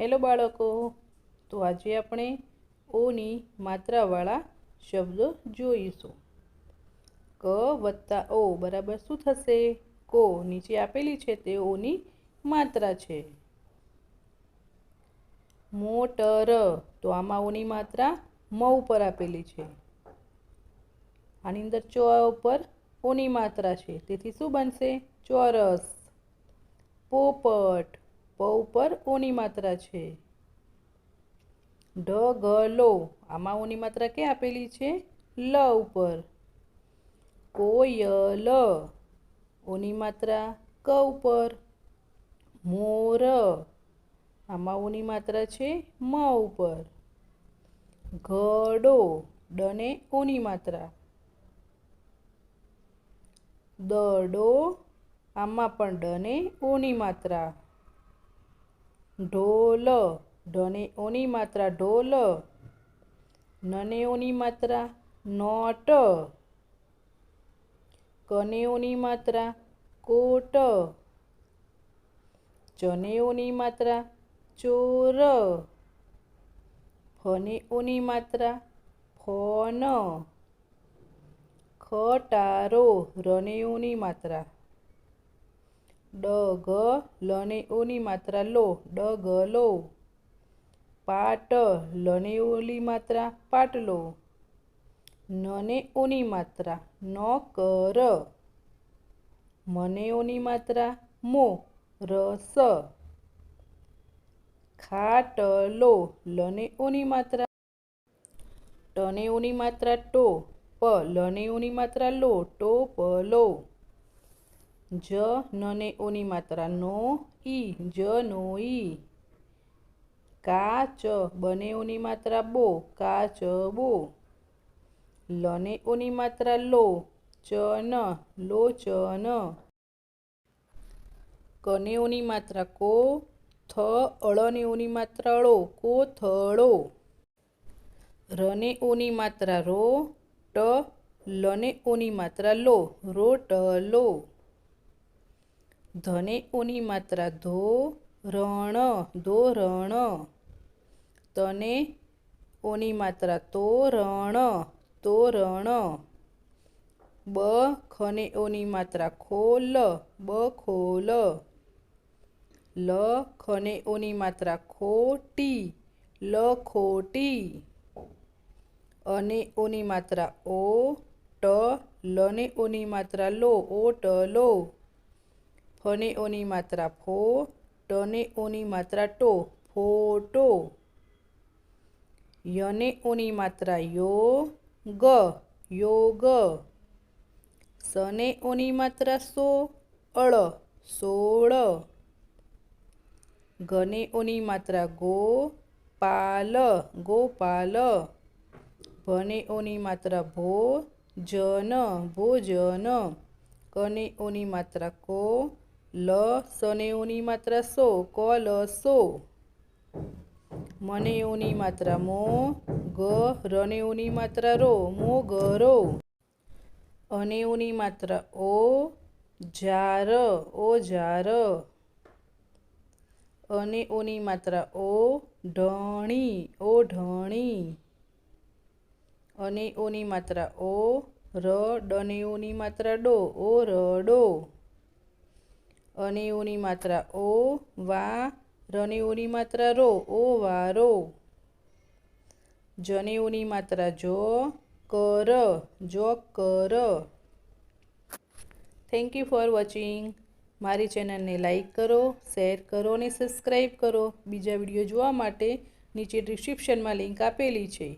Hello બાળકો, તો આજે આપણે ઓની માત્રાવાળા શબ્દો જોઈશું। ક વત્તા ઓ બરાબર શું થશે? કો નીચે આપેલી છે તે ઓની માત્રા છે। મોટર તો આમાં ઓની માત્રા મ ઉપર આપેલી છે। આની અંદર ચ ઉપર ઓની માત્રા છે, તેથી શું બનશે? ચોરસ। પોપટ પ ઉપર ઓની માત્રા છે। ઢગલો આમાં ઓની માત્રા ક્યાં આપેલી છે? લ ઉપર। કોયલ ઓની માત્રા ક ઉપર। મોર આમાં ઓની માત્રા છે મ ઉપર। ઘડો ડને ઓની માત્રા। દડો આમાં પણ ડને ઓની માત્રા। ઢોલ ઢને ઓની માત્રા ઢોલ। નને ઓની માત્રા નોટ। કને ઓની માત્રા કોટ। ચને ઓની માત્રા ચોર। ફને ઓની માત્રા ફોન। ખટારો રને ઓની માત્રા। ડગ લને ઓની માત્રા લો ડગલો। પાટ લને ઓની માત્રા પાટલો। નને ઓની માત્રા નોકર। મને ઓની માત્રા મો રસ। ખાટલો લને ઓની માત્રા ટને ઓની માત્રા ટો પ લને ઓની માત્રા લો ટોપલો। જ નને ઓની માત્રા નો ઈ જનોઈ। કાચ બને ઓની માત્રા બો કાચબો। લને ઓની માત્રા લો ચન લોચન। કને ઓની માત્રા કો થ અળને ઓની માત્રા ળો કોથળો। રને ઓની માત્રા રો ટ લને ઓની માત્રા લો રોટલો। ધને ઓની માત્રા ધો રણ ધોરણ। તને ઓની માત્રા તોરણ તોરણ। બ ખને ઓની માત્રા ખોલ બખોલ। લ ખને ઓની માત્રા ખોટી લખોટી। અને ઓની માત્રા ઓ ટ લને ઓની માત્રા લો ઓટલો। ફને ઓની માત્રા ફો ટને ઓની માત્રા ટો ફોટો। યને ઓની માત્રા યો ગ યોગ। સને ઓની માત્રા સો અળ સોળ। ગને ઓની માત્રા ગો પાલ ગોપાલ। ભને ઓની માત્રા ભો જન ભોજન। કને ઓની માત્રા કો લ સને ઓની માત્રા સો કોલસો। મને ઓની માત્રા મો ગ રને ઓની માત્રા રો મોગરો। અને ઓની માત્રા ઓ જાર ઓજાર। અને ઓની માત્રા ઓ ઢણી ઓઢણી। અને ઓની માત્રા ઓ ર ડને ઓની માત્રા ડો ઓરડો। અને ઓની માત્રા ઓ વા રને ઓની માત્રા રો ઓવારો। જને ઓની માત્રા જો કર joker. Thank you for watching. મારી ચેનલને લાઈક કરો, શેર કરો અને સબસ્ક્રાઈબ કરો। બીજા વિડીયો જોવા માટે નીચે ડિસ્ક્રિપ્શનમાં લિંક આપેલી છે।